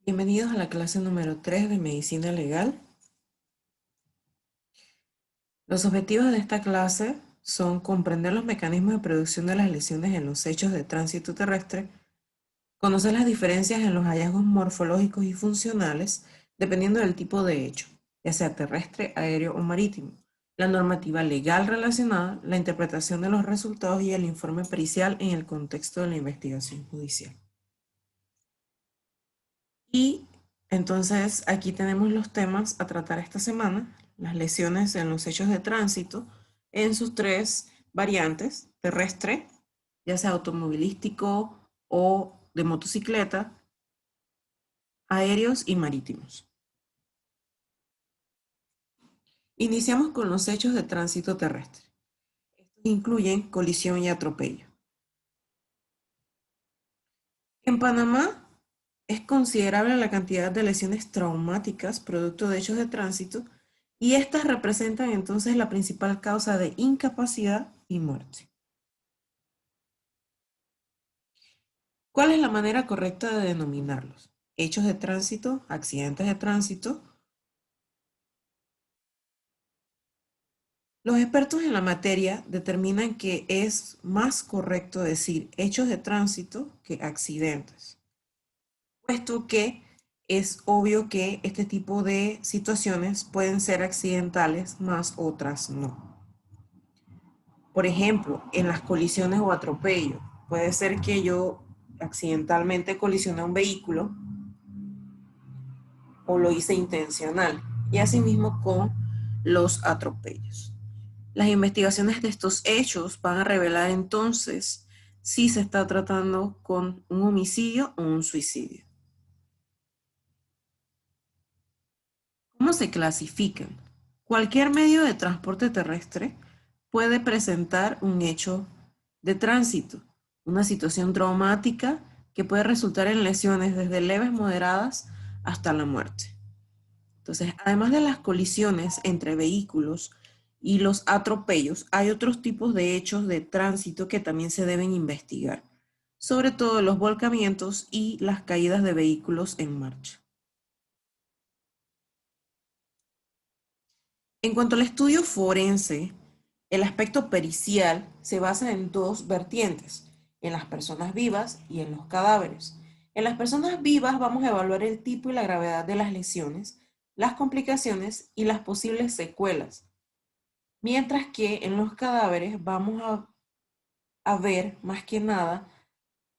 Bienvenidos a la clase número 3 de Medicina Legal. Los objetivos de esta clase son comprender los mecanismos de producción de las lesiones en los hechos de tránsito terrestre, conocer las diferencias en los hallazgos morfológicos y funcionales dependiendo del tipo de hecho, ya sea terrestre, aéreo o marítimo, la normativa legal relacionada, la interpretación de los resultados y el informe pericial en el contexto de la investigación judicial. Y entonces aquí tenemos los temas a tratar esta semana, las lesiones en los hechos de tránsito en sus tres variantes: terrestre, ya sea automovilístico o de motocicleta, aéreos y marítimos. Iniciamos con los hechos de tránsito terrestre. Estos incluyen colisión y atropello. En Panamá es considerable la cantidad de lesiones traumáticas producto de hechos de tránsito y estas representan entonces la principal causa de incapacidad y muerte. ¿Cuál es la manera correcta de denominarlos? Hechos de tránsito, accidentes de tránsito. Los expertos en la materia determinan que es más correcto decir hechos de tránsito que accidentes, puesto que es obvio que este tipo de situaciones pueden ser accidentales, más otras no. Por ejemplo, en las colisiones o atropello, puede ser que yo accidentalmente colisioné un vehículo o lo hice intencional, y asimismo con los atropellos. Las investigaciones de estos hechos van a revelar entonces si se está tratando con un homicidio o un suicidio. ¿Cómo se clasifican? Cualquier medio de transporte terrestre puede presentar un hecho de tránsito, una situación traumática que puede resultar en lesiones desde leves, moderadas hasta la muerte. Entonces, además de las colisiones entre vehículos y los atropellos, hay otros tipos de hechos de tránsito que también se deben investigar, sobre todo los volcamientos y las caídas de vehículos en marcha. En cuanto al estudio forense, el aspecto pericial se basa en dos vertientes: en las personas vivas y en los cadáveres. En las personas vivas vamos a evaluar el tipo y la gravedad de las lesiones, las complicaciones y las posibles secuelas, mientras que en los cadáveres vamos a ver más que nada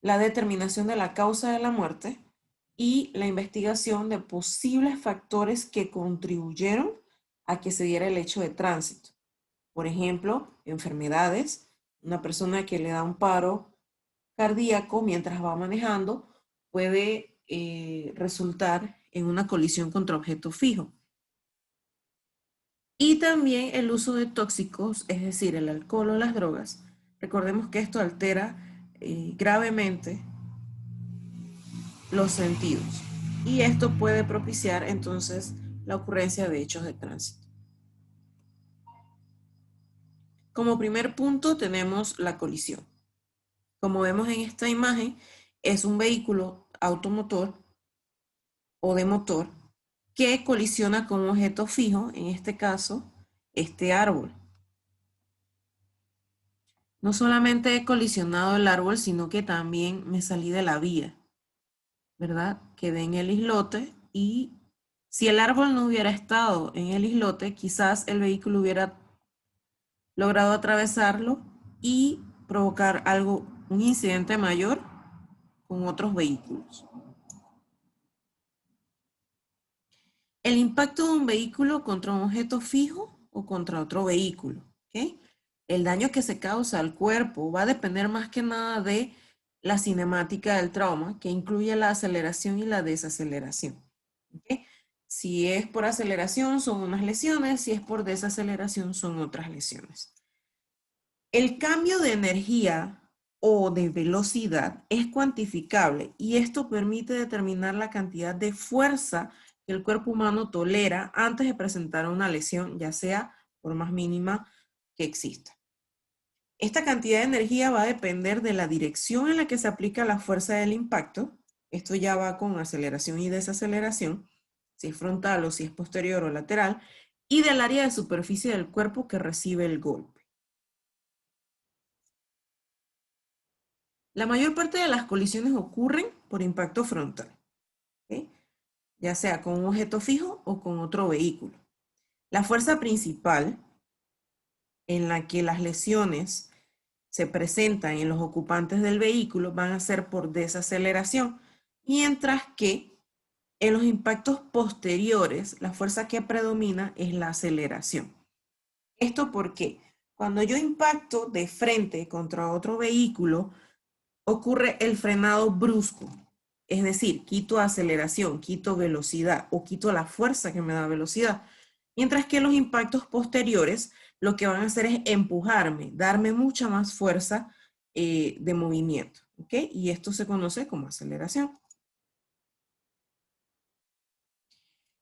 la determinación de la causa de la muerte y la investigación de posibles factores que contribuyeron a que se diera el hecho de tránsito. Por ejemplo, enfermedades, una persona que le da un paro cardíaco mientras va manejando puede resultar en una colisión contra objeto fijo. Y también el uso de tóxicos, es decir, el alcohol o las drogas. Recordemos que esto altera gravemente los sentidos y esto puede propiciar entonces la ocurrencia de hechos de tránsito. Como primer punto tenemos la colisión. Como vemos en esta imagen, es un vehículo automotor o de motor que colisiona con un objeto fijo, en este caso, este árbol. No solamente he colisionado el árbol, sino que también me salí de la vía, ¿verdad? Quedé en el islote y si el árbol no hubiera estado en el islote, quizás el vehículo hubiera logrado atravesarlo y provocar un incidente mayor con otros vehículos. El impacto de un vehículo contra un objeto fijo o contra otro vehículo, ¿ok? El daño que se causa al cuerpo va a depender más que nada de la cinemática del trauma, que incluye la aceleración y la desaceleración, ¿ok? Si es por aceleración son unas lesiones, si es por desaceleración son otras lesiones. El cambio de energía o de velocidad es cuantificable y esto permite determinar la cantidad de fuerza que el cuerpo humano tolera antes de presentar una lesión, ya sea por más mínima que exista. Esta cantidad de energía va a depender de la dirección en la que se aplica la fuerza del impacto, Esto ya va con aceleración y desaceleración, si es frontal o si es posterior o lateral, y del área de superficie del cuerpo que recibe el golpe. La mayor parte de las colisiones ocurren por impacto frontal, ¿ok? Ya sea con un objeto fijo o con otro vehículo. La fuerza principal en la que las lesiones se presentan en los ocupantes del vehículo van a ser por desaceleración, mientras que en los impactos posteriores la fuerza que predomina es la aceleración. ¿Esto porque cuando yo impacto de frente contra otro vehículo, ocurre el frenado brusco? Es decir, quito aceleración, quito velocidad o quito la fuerza que me da velocidad. Mientras que los impactos posteriores lo que van a hacer es empujarme, darme mucha más fuerza de movimiento. ¿Ok? Y esto se conoce como aceleración.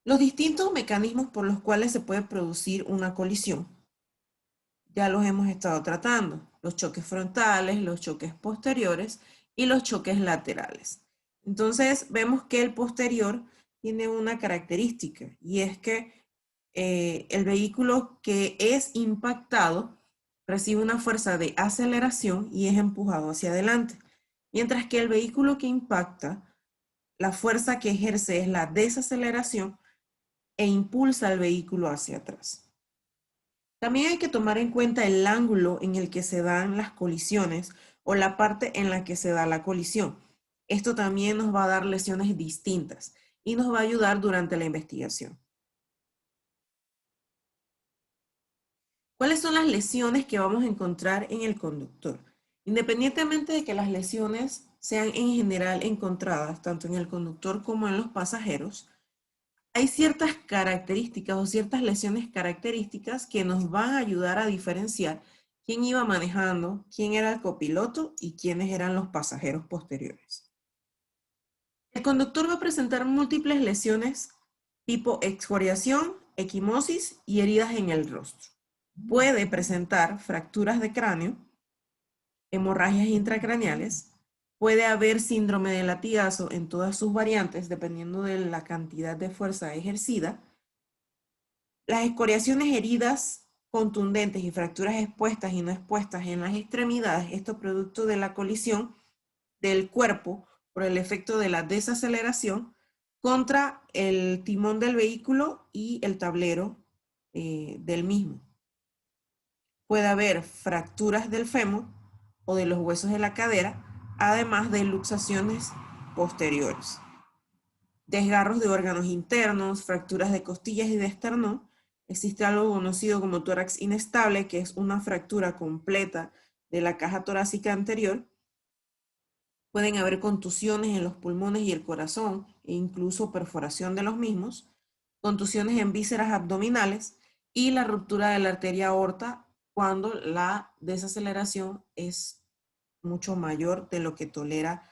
Los distintos mecanismos por los cuales se puede producir una colisión ya los hemos estado tratando: los choques frontales, los choques posteriores y los choques laterales. Entonces vemos que el posterior tiene una característica, y es que el vehículo que es impactado recibe una fuerza de aceleración y es empujado hacia adelante, mientras que el vehículo que impacta, la fuerza que ejerce es la desaceleración e impulsa al vehículo hacia atrás. También hay que tomar en cuenta el ángulo en el que se dan las colisiones o la parte en la que se da la colisión. Esto también nos va a dar lesiones distintas y nos va a ayudar durante la investigación. ¿Cuáles son las lesiones que vamos a encontrar en el conductor? Independientemente de que las lesiones sean en general encontradas tanto en el conductor como en los pasajeros, hay ciertas características o ciertas lesiones características que nos van a ayudar a diferenciar quién iba manejando, quién era el copiloto y quiénes eran los pasajeros posteriores. El conductor va a presentar múltiples lesiones tipo excoriación, equimosis y heridas en el rostro. Puede presentar fracturas de cráneo, hemorragias intracraneales, puede haber síndrome de latigazo en todas sus variantes dependiendo de la cantidad de fuerza ejercida. Las escoriaciones, heridas contundentes y fracturas expuestas y no expuestas en las extremidades, esto producto de la colisión del cuerpo por el efecto de la desaceleración contra el timón del vehículo y el tablero del mismo. Puede haber fracturas del fémur o de los huesos de la cadera, además de luxaciones posteriores, desgarros de órganos internos, fracturas de costillas y de esternón. Existe algo conocido como tórax inestable, que es una fractura completa de la caja torácica anterior. Pueden haber contusiones en los pulmones y el corazón e incluso perforación de los mismos, contusiones en vísceras abdominales y la ruptura de la arteria aorta cuando la desaceleración es mucho mayor de lo que tolera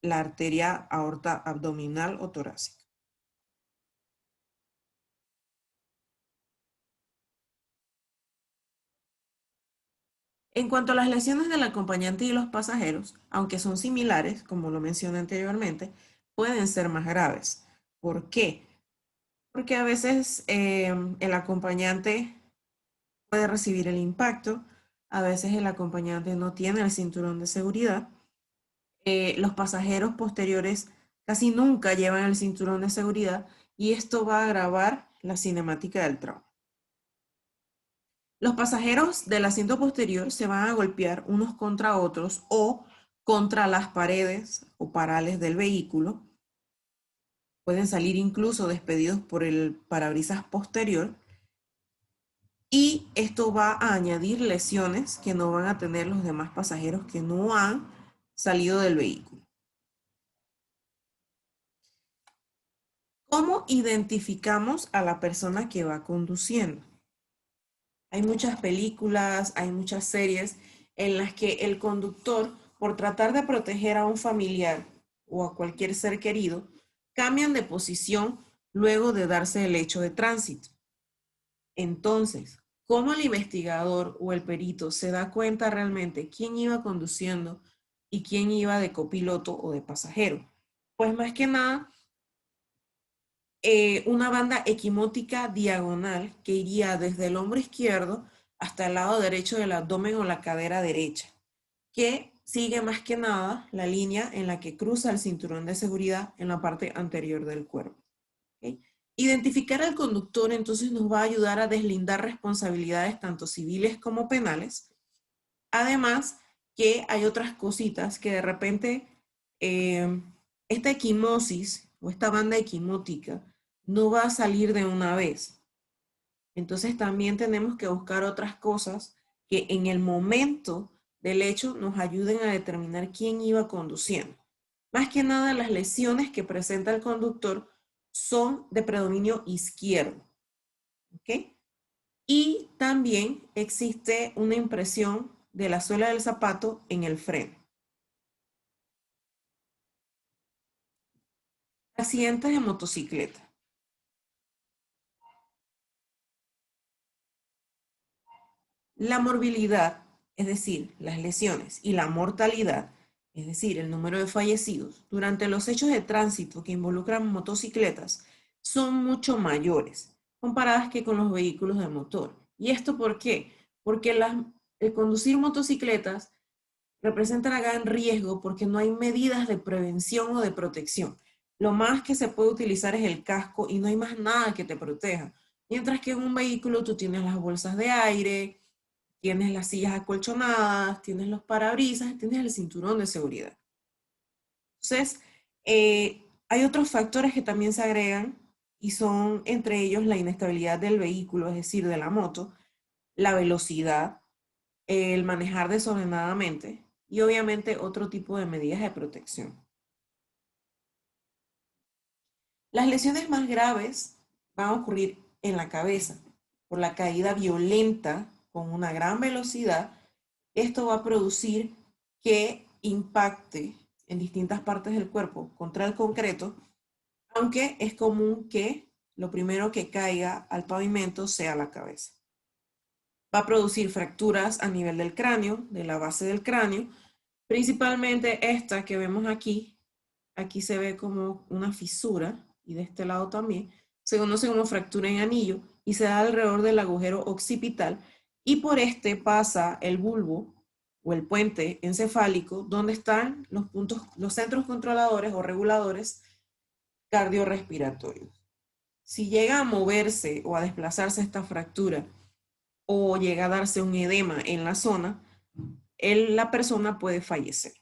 la arteria aorta abdominal o torácica. En cuanto a las lesiones del acompañante y los pasajeros, aunque son similares, como lo mencioné anteriormente, pueden ser más graves. ¿Por qué? Porque a veces el acompañante puede recibir el impacto, a veces el acompañante no tiene el cinturón de seguridad, los pasajeros posteriores casi nunca llevan el cinturón de seguridad y esto va a agravar la cinemática del trauma. Los pasajeros del asiento posterior se van a golpear unos contra otros o contra las paredes o parales del vehículo. Pueden salir incluso despedidos por el parabrisas posterior. Y esto va a añadir lesiones que no van a tener los demás pasajeros que no han salido del vehículo. ¿Cómo identificamos a la persona que va conduciendo? Hay muchas películas, hay muchas series en las que el conductor, por tratar de proteger a un familiar o a cualquier ser querido, cambian de posición luego de darse el hecho de tránsito. Entonces, ¿cómo el investigador o el perito se da cuenta realmente quién iba conduciendo y quién iba de copiloto o de pasajero? Pues más que nada, una banda equimótica diagonal que iría desde el hombro izquierdo hasta el lado derecho del abdomen o la cadera derecha, que sigue más que nada la línea en la que cruza el cinturón de seguridad en la parte anterior del cuerpo. ¿Ok? Identificar al conductor entonces nos va a ayudar a deslindar responsabilidades tanto civiles como penales. Además que hay otras cositas que de repente esta equimosis o esta banda equimótica no va a salir de una vez. Entonces también tenemos que buscar otras cosas que en el momento del hecho nos ayuden a determinar quién iba conduciendo. Más que nada, las lesiones que presenta el conductor son de predominio izquierdo. ¿Ok? Y también existe una impresión de la suela del zapato en el freno. Accidentes de motocicleta. La morbilidad, es decir, las lesiones, y la mortalidad, es decir, el número de fallecidos, durante los hechos de tránsito que involucran motocicletas son mucho mayores comparadas que con los vehículos de motor. ¿Y esto por qué? Porque el conducir motocicletas representa un gran riesgo porque no hay medidas de prevención o de protección. Lo más que se puede utilizar es el casco y no hay más nada que te proteja. Mientras que en un vehículo tú tienes las bolsas de aire, tienes las sillas acolchonadas, tienes los parabrisas, tienes el cinturón de seguridad. Entonces, hay otros factores que también se agregan y son entre ellos la inestabilidad del vehículo, es decir, de la moto, la velocidad, el manejar desordenadamente y obviamente otro tipo de medidas de protección. Las lesiones más graves van a ocurrir en la cabeza por la caída violenta con una gran velocidad. Esto va a producir que impacte en distintas partes del cuerpo contra el concreto, aunque es común que lo primero que caiga al pavimento sea la cabeza. Va a producir fracturas a nivel del cráneo, de la base del cráneo, principalmente esta que vemos aquí. Aquí se ve como una fisura y de este lado también. Se conoce como fractura en anillo y se da alrededor del agujero occipital y por este pasa el bulbo o el puente encefálico donde están los puntos, los centros controladores o reguladores cardiorrespiratorios. Si llega a moverse o a desplazarse esta fractura o llega a darse un edema en la zona, la persona puede fallecer.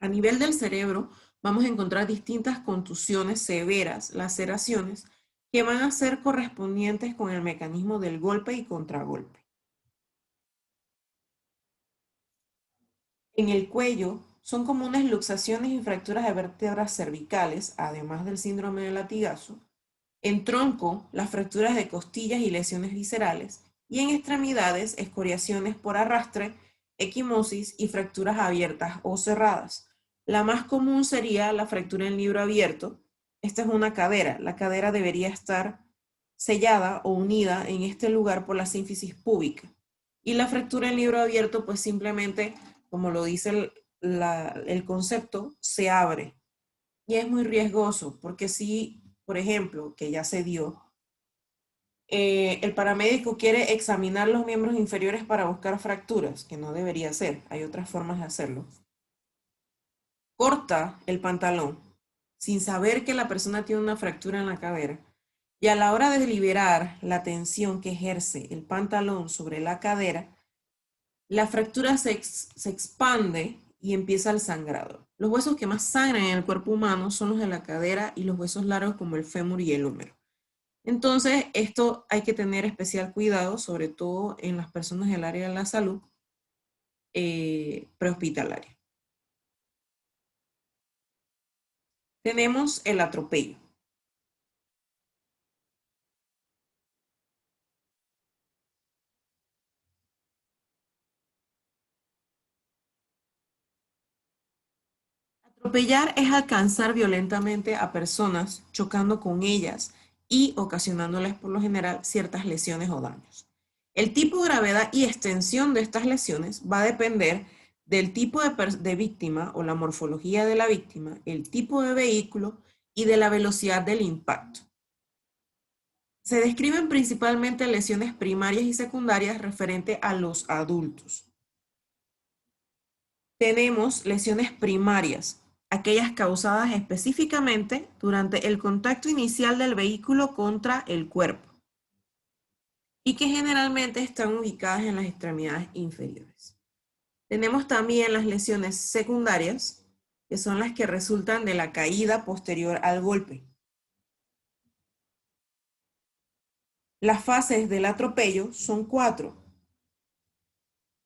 A nivel del cerebro, vamos a encontrar distintas contusiones severas, laceraciones, que van a ser correspondientes con el mecanismo del golpe y contragolpe. En el cuello, son comunes luxaciones y fracturas de vértebras cervicales, además del síndrome del latigazo. En tronco, las fracturas de costillas y lesiones viscerales. Y en extremidades, escoriaciones por arrastre, equimosis y fracturas abiertas o cerradas. La más común sería la fractura en libro abierto. Esta es una cadera. La cadera debería estar sellada o unida en este lugar por la sínfisis púbica. Y la fractura en libro abierto, pues simplemente, como lo dice el concepto, se abre. Y es muy riesgoso, porque si, por ejemplo, que ya se dio, el paramédico quiere examinar los miembros inferiores para buscar fracturas, que no debería ser, hay otras formas de hacerlo. Corta el pantalón sin saber que la persona tiene una fractura en la cadera y a la hora de liberar la tensión que ejerce el pantalón sobre la cadera, la fractura se expande y empieza el sangrado. Los huesos que más sangran en el cuerpo humano son los de la cadera y los huesos largos como el fémur y el húmero. Entonces, esto hay que tener especial cuidado, sobre todo en las personas del área de la salud prehospitalaria. Tenemos el atropello. Atropellar es alcanzar violentamente a personas, chocando con ellas y ocasionándoles por lo general ciertas lesiones o daños. El tipo, gravedad y extensión de estas lesiones va a depender del tipo de víctima o la morfología de la víctima, el tipo de vehículo y de la velocidad del impacto. Se describen principalmente lesiones primarias y secundarias referente a los adultos. Tenemos lesiones primarias, aquellas causadas específicamente durante el contacto inicial del vehículo contra el cuerpo y que generalmente están ubicadas en las extremidades inferiores. Tenemos también las lesiones secundarias, que son las que resultan de la caída posterior al golpe. Las fases del atropello son 4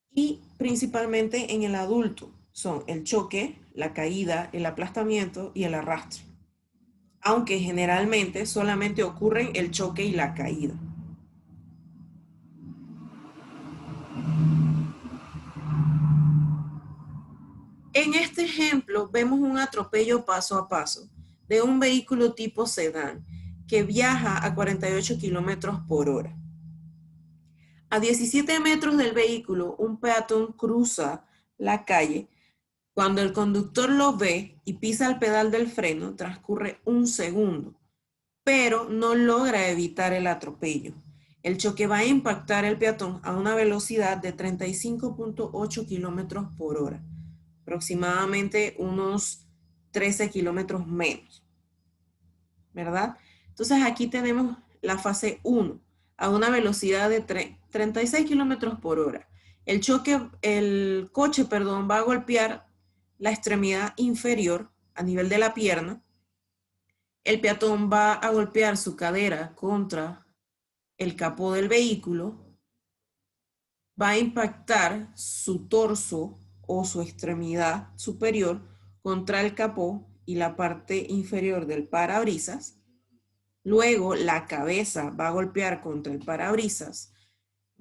y principalmente en el adulto son el choque, la caída, el aplastamiento y el arrastre, aunque generalmente solamente ocurren el choque y la caída. En este ejemplo vemos un atropello paso a paso de un vehículo tipo sedán que viaja a 48 kilómetros por hora. A 17 metros del vehículo, un peatón cruza la calle. Cuando el conductor lo ve y pisa el pedal del freno, transcurre un segundo, pero no logra evitar el atropello. El choque va a impactar el peatón a una velocidad de 35.8 kilómetros por hora, aproximadamente unos 13 kilómetros menos, ¿verdad? Entonces aquí tenemos la fase 1 a una velocidad de 36 kilómetros por hora. El coche, va a golpear la extremidad inferior a nivel de la pierna. El peatón va a golpear su cadera contra el capó del vehículo, va a impactar su torso o su extremidad superior contra el capó y la parte inferior del parabrisas. Luego la cabeza va a golpear contra el parabrisas.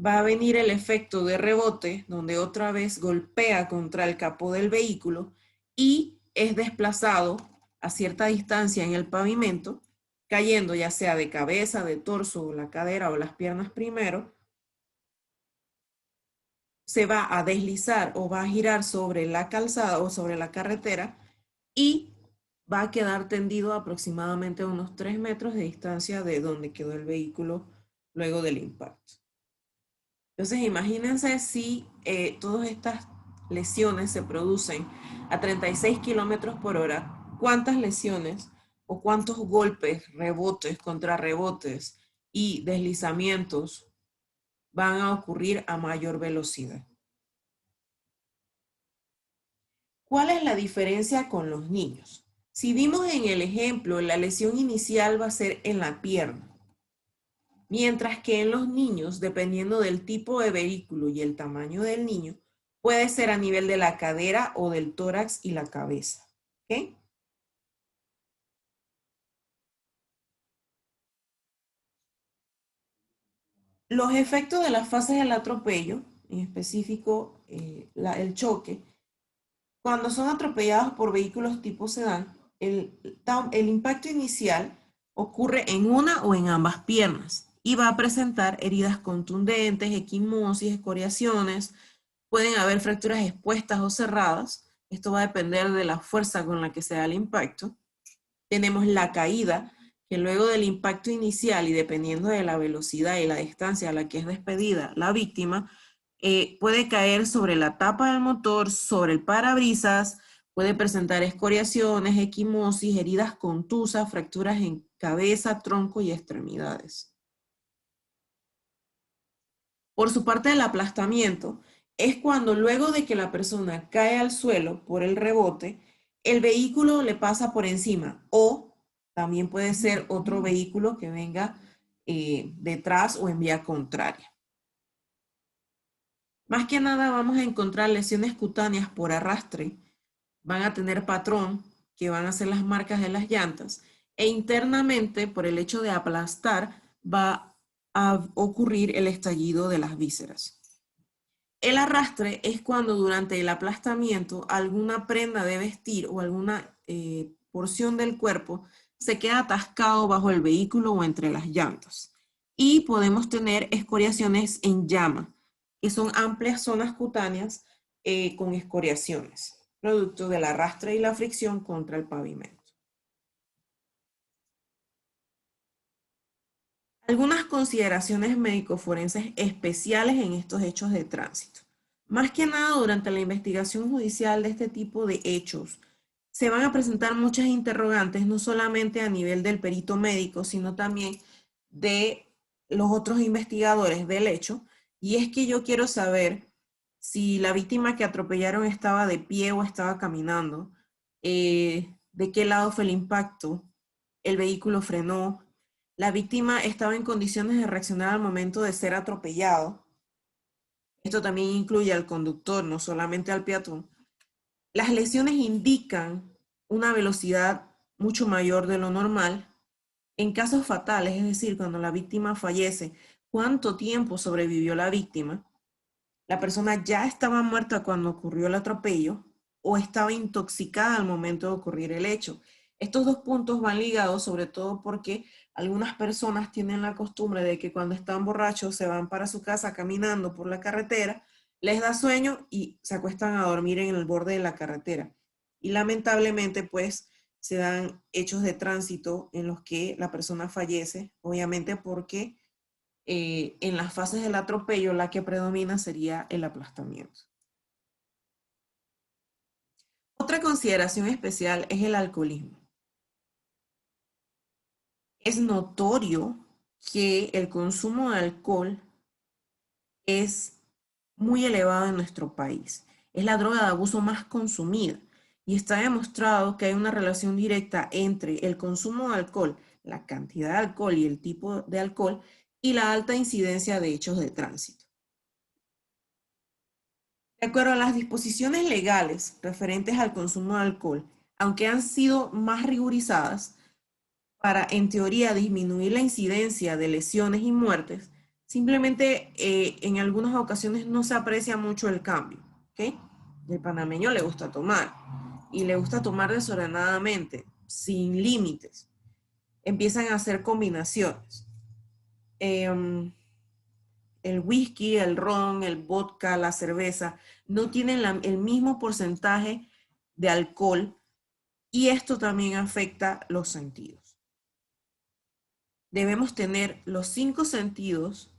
Va a venir el efecto de rebote, donde otra vez golpea contra el capó del vehículo y es desplazado a cierta distancia en el pavimento, cayendo ya sea de cabeza, de torso, o la cadera o las piernas primero. Se va a deslizar o va a girar sobre la calzada o sobre la carretera y va a quedar tendido aproximadamente a unos 3 metros de distancia de donde quedó el vehículo luego del impacto. Entonces, imagínense si todas estas lesiones se producen a 36 kilómetros por hora, ¿cuántas lesiones o cuántos golpes, rebotes, contrarrebotes y deslizamientos van a ocurrir a mayor velocidad? ¿Cuál es la diferencia con los niños? Si vimos en el ejemplo, la lesión inicial va a ser en la pierna, mientras que en los niños, dependiendo del tipo de vehículo y el tamaño del niño, puede ser a nivel de la cadera o del tórax y la cabeza. ¿Ok? Los efectos de las fases del atropello, en específico el choque, cuando son atropellados por vehículos tipo sedán, el impacto inicial ocurre en una o en ambas piernas y va a presentar heridas contundentes, equimosis, escoriaciones. Pueden haber fracturas expuestas o cerradas. Esto va a depender de la fuerza con la que se da el impacto. Tenemos la caída, que luego del impacto inicial y dependiendo de la velocidad y la distancia a la que es despedida la víctima, puede caer sobre la tapa del motor, sobre el parabrisas, puede presentar escoriaciones, equimosis, heridas contusas, fracturas en cabeza, tronco y extremidades. Por su parte, el aplastamiento es cuando luego de que la persona cae al suelo por el rebote, el vehículo le pasa por encima o también puede ser otro vehículo que venga detrás o en vía contraria. Más que nada vamos a encontrar lesiones cutáneas por arrastre, van a tener patrón, que van a ser las marcas de las llantas, e internamente, por el hecho de aplastar, va a ocurrir el estallido de las vísceras. El arrastre es cuando durante el aplastamiento alguna prenda de vestir o alguna porción del cuerpo se queda atascado bajo el vehículo o entre las llantas. Y podemos tener escoriaciones en llama, que son amplias zonas cutáneas con escoriaciones, producto del arrastre y la fricción contra el pavimento. Algunas consideraciones médico-forenses especiales en estos hechos de tránsito. Más que nada, durante la investigación judicial de este tipo de hechos, se van a presentar muchas interrogantes, no solamente a nivel del perito médico, sino también de los otros investigadores del hecho. Y es que yo quiero saber si la víctima que atropellaron estaba de pie o estaba caminando, de qué lado fue el impacto, el vehículo frenó, la víctima estaba en condiciones de reaccionar al momento de ser atropellado. Esto también incluye al conductor, no solamente al peatón. Las lesiones indican una velocidad mucho mayor de lo normal. En casos fatales, es decir, cuando la víctima fallece, ¿cuánto tiempo sobrevivió la víctima? ¿La persona ya estaba muerta cuando ocurrió el atropello o estaba intoxicada al momento de ocurrir el hecho? Estos dos puntos van ligados sobre todo porque algunas personas tienen la costumbre de que cuando están borrachos se van para su casa caminando por la carretera, les da sueño y se acuestan a dormir en el borde de la carretera. Y lamentablemente pues se dan hechos de tránsito en los que la persona fallece, obviamente porque en las fases del atropello la que predomina sería el aplastamiento. Otra consideración especial es el alcoholismo. Es notorio que el consumo de alcohol es muy elevado en nuestro país. Es la droga de abuso más consumida y está demostrado que hay una relación directa entre el consumo de alcohol, la cantidad de alcohol y el tipo de alcohol y la alta incidencia de hechos de tránsito. De acuerdo a las disposiciones legales referentes al consumo de alcohol, aunque han sido más rigurizadas para, en teoría, disminuir la incidencia de lesiones y muertes, simplemente en algunas ocasiones no se aprecia mucho el cambio. ¿Okay? El panameño le gusta tomar y le gusta tomar desordenadamente, sin límites. Empiezan a hacer combinaciones. El whisky, el ron, el vodka, la cerveza, no tienen el mismo porcentaje de alcohol y esto también afecta los sentidos. Debemos tener los 5 sentidos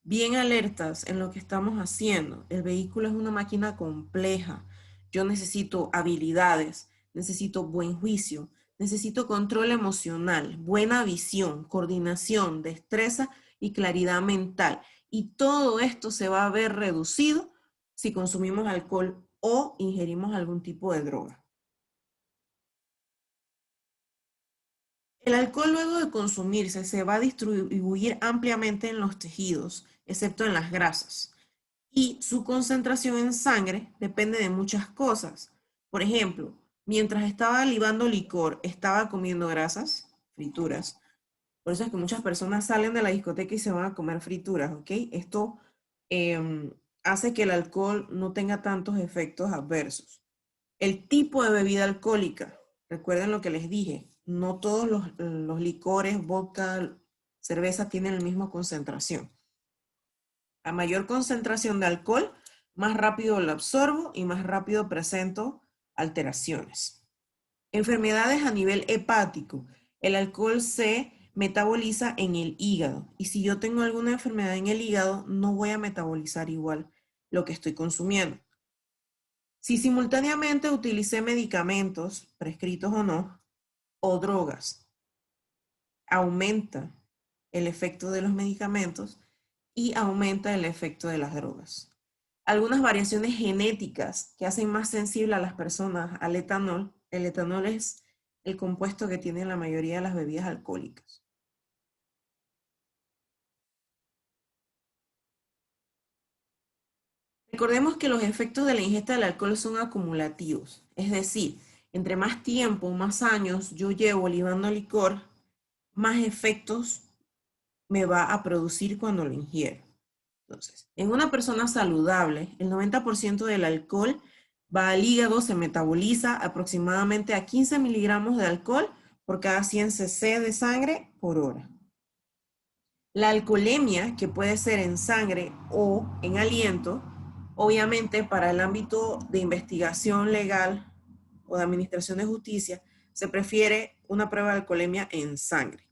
bien alertas en lo que estamos haciendo. El vehículo es una máquina compleja. Yo necesito habilidades, necesito buen juicio, necesito control emocional, buena visión, coordinación, destreza y claridad mental. Y todo esto se va a ver reducido si consumimos alcohol o ingerimos algún tipo de droga. El alcohol luego de consumirse se va a distribuir ampliamente en los tejidos, excepto en las grasas. Y su concentración en sangre depende de muchas cosas. Por ejemplo, mientras estaba libando licor, estaba comiendo grasas, frituras. Por eso es que muchas personas salen de la discoteca y se van a comer frituras, ¿ok? Esto hace que el alcohol no tenga tantos efectos adversos. El tipo de bebida alcohólica, recuerden lo que les dije, no todos los licores, vodka, cerveza tienen la misma concentración. A mayor concentración de alcohol, más rápido lo absorbo y más rápido presento alteraciones. Enfermedades a nivel hepático. El alcohol se metaboliza en el hígado y si yo tengo alguna enfermedad en el hígado, no voy a metabolizar igual lo que estoy consumiendo. Si simultáneamente utilicé medicamentos, prescritos o no, o drogas, aumenta el efecto de los medicamentos y aumenta el efecto de las drogas. Algunas variaciones genéticas que hacen más sensible a las personas al etanol. El etanol es el compuesto que tiene la mayoría de las bebidas alcohólicas. Recordemos que los efectos de la ingesta del alcohol son acumulativos, es decir, entre más tiempo, más años yo llevo libando licor, más efectos me va a producir cuando lo ingiero. Entonces, en una persona saludable, el 90% del alcohol va al hígado, se metaboliza aproximadamente a 15 miligramos de alcohol por cada 100 cc de sangre por hora. La alcoholemia, que puede ser en sangre o en aliento, Obviamente, para el ámbito de investigación legal o de administración de justicia, se prefiere una prueba de alcoholemia en sangre.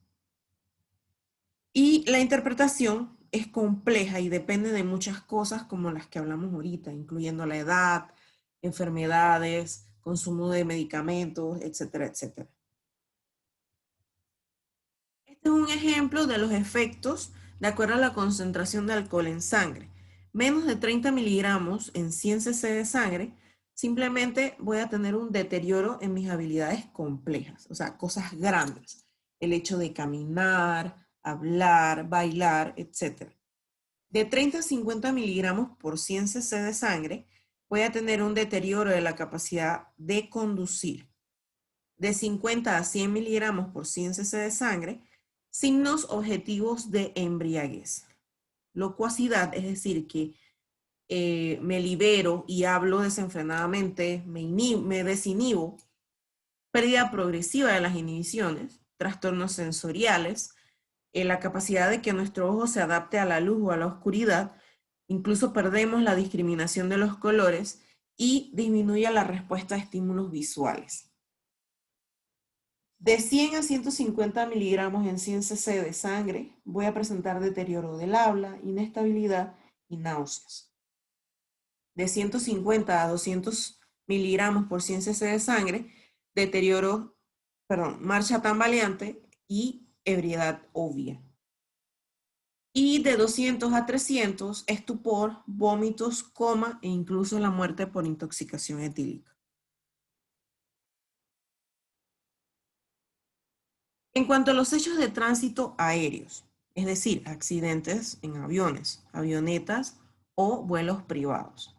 Y la interpretación es compleja y depende de muchas cosas como las que hablamos ahorita, incluyendo la edad, enfermedades, consumo de medicamentos, etcétera, etcétera. Este es un ejemplo de los efectos de acuerdo a la concentración de alcohol en sangre. Menos de 30 miligramos en 100 cc de sangre, simplemente voy a tener un deterioro en mis habilidades complejas, o sea, cosas grandes. El hecho de caminar, hablar, bailar, etc. De 30 a 50 miligramos por 100 cc de sangre, voy a tener un deterioro de la capacidad de conducir. De 50 a 100 miligramos por 100 cc de sangre, signos objetivos de embriaguez. Locuacidad, es decir, que me libero y hablo desenfrenadamente, me desinhibo. Pérdida progresiva de las inhibiciones, trastornos sensoriales, la capacidad de que nuestro ojo se adapte a la luz o a la oscuridad, incluso perdemos la discriminación de los colores y disminuye la respuesta a estímulos visuales. De 100 a 150 miligramos en 100 cc de sangre, voy a presentar deterioro del habla, inestabilidad y náuseas. De 150 a 200 miligramos por 100 cc de sangre, marcha tambaleante y ebriedad obvia. Y de 200 a 300, estupor, vómitos, coma e incluso la muerte por intoxicación etílica. En cuanto a los hechos de tránsito aéreos, es decir, accidentes en aviones, avionetas o vuelos privados.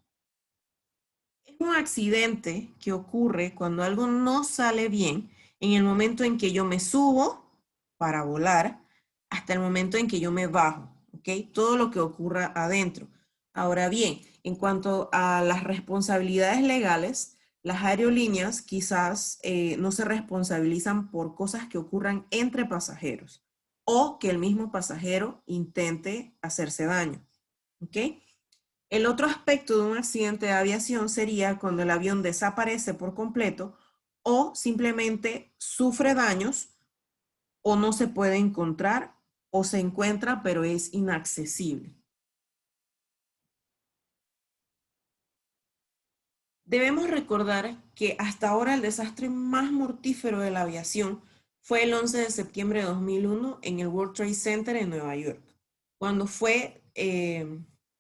Es un accidente que ocurre cuando algo no sale bien en el momento en que yo me subo para volar hasta el momento en que yo me bajo, ¿ok? Todo lo que ocurra adentro. Ahora bien, en cuanto a las responsabilidades legales, las aerolíneas quizás no se responsabilizan por cosas que ocurran entre pasajeros o que el mismo pasajero intente hacerse daño, ¿ok? El otro aspecto de un accidente de aviación sería cuando el avión desaparece por completo o simplemente sufre daños o no se puede encontrar o se encuentra pero es inaccesible. Debemos recordar que hasta ahora el desastre más mortífero de la aviación fue el 11 de septiembre de 2001 en el World Trade Center en Nueva York, cuando fue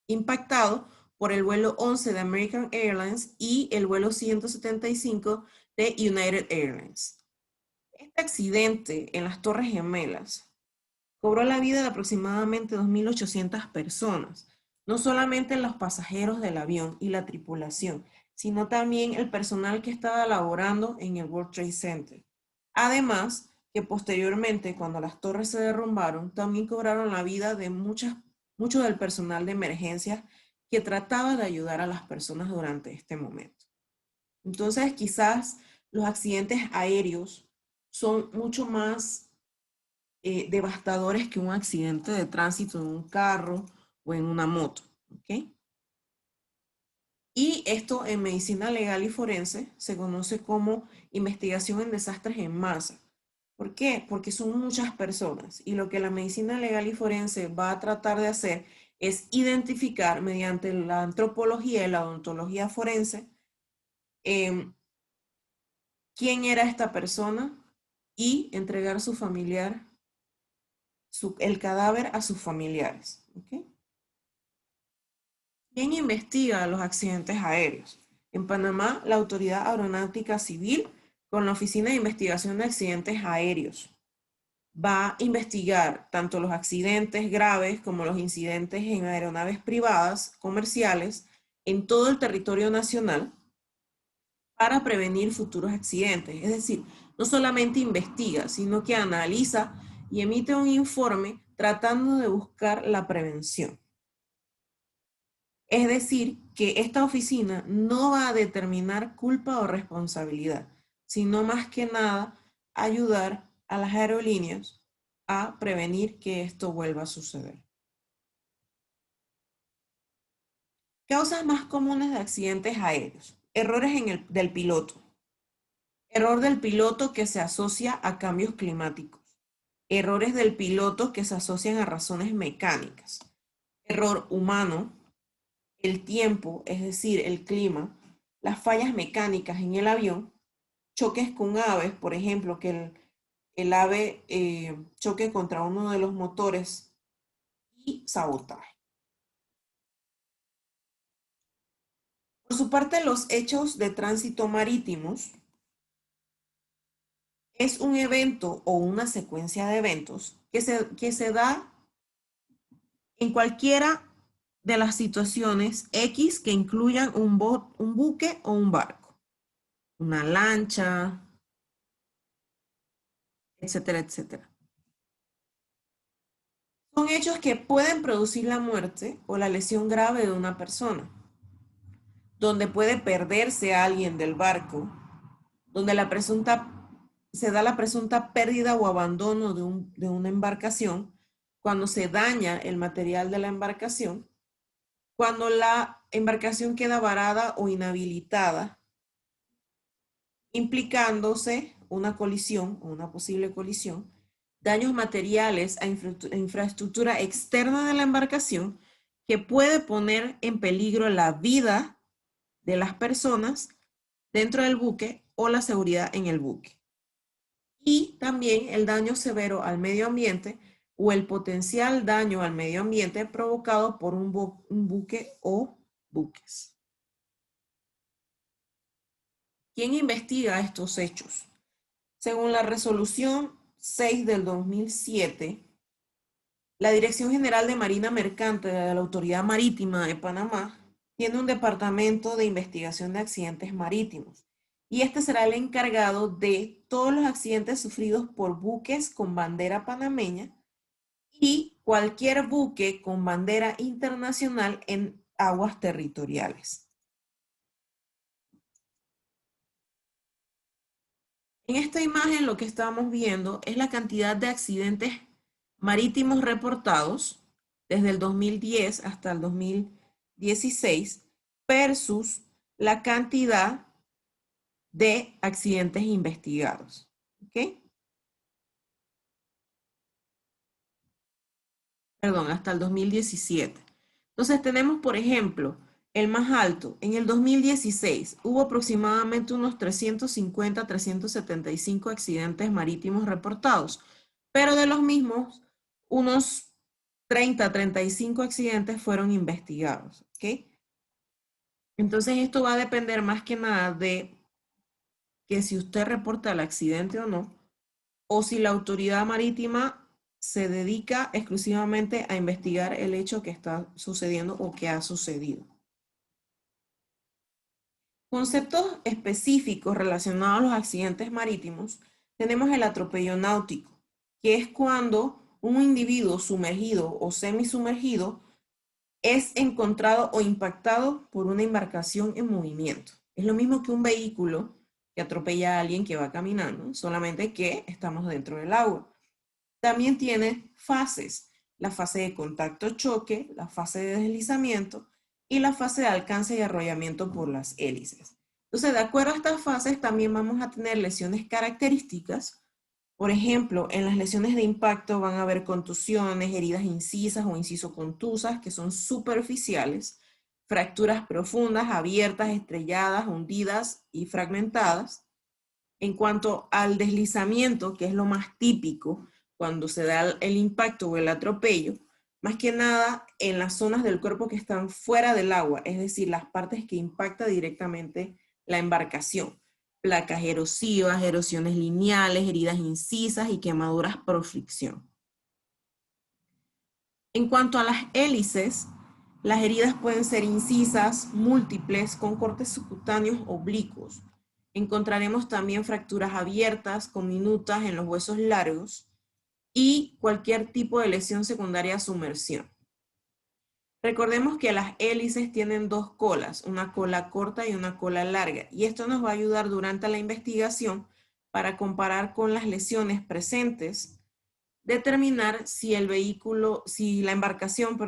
impactado por el vuelo 11 de American Airlines y el vuelo 175 de United Airlines. Este accidente en las Torres Gemelas cobró la vida de aproximadamente 2.800 personas, no solamente los pasajeros del avión y la tripulación, sino también el personal que estaba laborando en el World Trade Center. Además, que posteriormente, cuando las torres se derrumbaron, también cobraron la vida de mucho del personal de emergencias que trataba de ayudar a las personas durante este momento. Entonces, quizás los accidentes aéreos son mucho más devastadores que un accidente de tránsito en un carro o en una moto, ¿ok? Y esto en medicina legal y forense se conoce como investigación en desastres en masa. ¿Por qué? Porque son muchas personas y lo que la medicina legal y forense va a tratar de hacer es identificar mediante la antropología y la odontología forense quién era esta persona y entregar el cadáver a sus familiares. ¿Okay? ¿Quién investiga los accidentes aéreos? En Panamá, la Autoridad Aeronáutica Civil con la Oficina de Investigación de Accidentes Aéreos va a investigar tanto los accidentes graves como los incidentes en aeronaves privadas, comerciales, en todo el territorio nacional para prevenir futuros accidentes. Es decir, no solamente investiga, sino que analiza y emite un informe tratando de buscar la prevención. Es decir, que esta oficina no va a determinar culpa o responsabilidad, sino más que nada ayudar a las aerolíneas a prevenir que esto vuelva a suceder. Causas más comunes de accidentes aéreos. Errores del piloto. Error del piloto que se asocia a cambios climáticos. Errores del piloto que se asocian a razones mecánicas. Error humano. El tiempo, es decir, el clima. Las fallas mecánicas en el avión. Choques con aves, por ejemplo, que el ave choque contra uno de los motores, y sabotaje. Por su parte, los hechos de tránsito marítimos es un evento o una secuencia de eventos que se da en cualquiera de las situaciones X que incluyan un buque o un barco, una lancha, etcétera, etcétera. Son hechos que pueden producir la muerte o la lesión grave de una persona, donde puede perderse a alguien del barco, donde se da la presunta pérdida o abandono de una embarcación, cuando se daña el material de la embarcación, cuando la embarcación queda varada o inhabilitada, implicándose una colisión o una posible colisión, daños materiales a infraestructura externa de la embarcación que puede poner en peligro la vida de las personas dentro del buque o la seguridad en el buque. Y también el daño severo al medio ambiente o el potencial daño al medio ambiente provocado por un buque o buques. ¿Quién investiga estos hechos? Según la resolución 6 del 2007, la Dirección General de Marina Mercante de la Autoridad Marítima de Panamá tiene un departamento de investigación de accidentes marítimos, y este será el encargado de todos los accidentes sufridos por buques con bandera panameña y cualquier buque con bandera internacional en aguas territoriales. En esta imagen lo que estamos viendo es la cantidad de accidentes marítimos reportados desde el 2010 hasta el 2016 versus la cantidad de accidentes investigados. ¿Ok? Perdón, hasta el 2017. Entonces tenemos, por ejemplo, el más alto. En el 2016 hubo aproximadamente unos 350, 375 accidentes marítimos reportados, pero de los mismos, unos 30, 35 accidentes fueron investigados. ¿Ok? Entonces esto va a depender más que nada de que si usted reporta el accidente o no, o si la autoridad marítima se dedica exclusivamente a investigar el hecho que está sucediendo o que ha sucedido. Conceptos específicos relacionados a los accidentes marítimos, tenemos el atropello náutico, que es cuando un individuo sumergido o semisumergido es encontrado o impactado por una embarcación en movimiento. Es lo mismo que un vehículo que atropella a alguien que va caminando, solamente que estamos dentro del agua. También tiene fases: la fase de contacto-choque, la fase de deslizamiento y la fase de alcance y arrollamiento por las hélices. Entonces, de acuerdo a estas fases, también vamos a tener lesiones características. Por ejemplo, en las lesiones de impacto van a haber contusiones, heridas incisas o incisocontusas, que son superficiales, fracturas profundas, abiertas, estrelladas, hundidas y fragmentadas. En cuanto al deslizamiento, que es lo más típico cuando se da el impacto o el atropello, más que nada en las zonas del cuerpo que están fuera del agua, es decir, las partes que impacta directamente la embarcación. Placas erosivas, erosiones lineales, heridas incisas y quemaduras por fricción. En cuanto a las hélices, las heridas pueden ser incisas, múltiples, con cortes subcutáneos oblicuos. Encontraremos también fracturas abiertas, minutas en los huesos largos y cualquier tipo de lesión secundaria a sumersión. Recordemos que las hélices tienen dos colas, una cola corta y una cola larga, y esto nos va a ayudar durante la investigación para comparar con las lesiones presentes, determinar si la embarcación,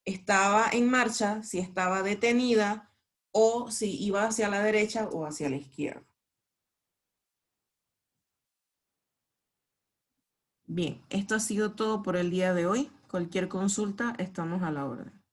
estaba en marcha, si estaba detenida o si iba hacia la derecha o hacia la izquierda. Bien, esto ha sido todo por el día de hoy. Cualquier consulta, estamos a la orden.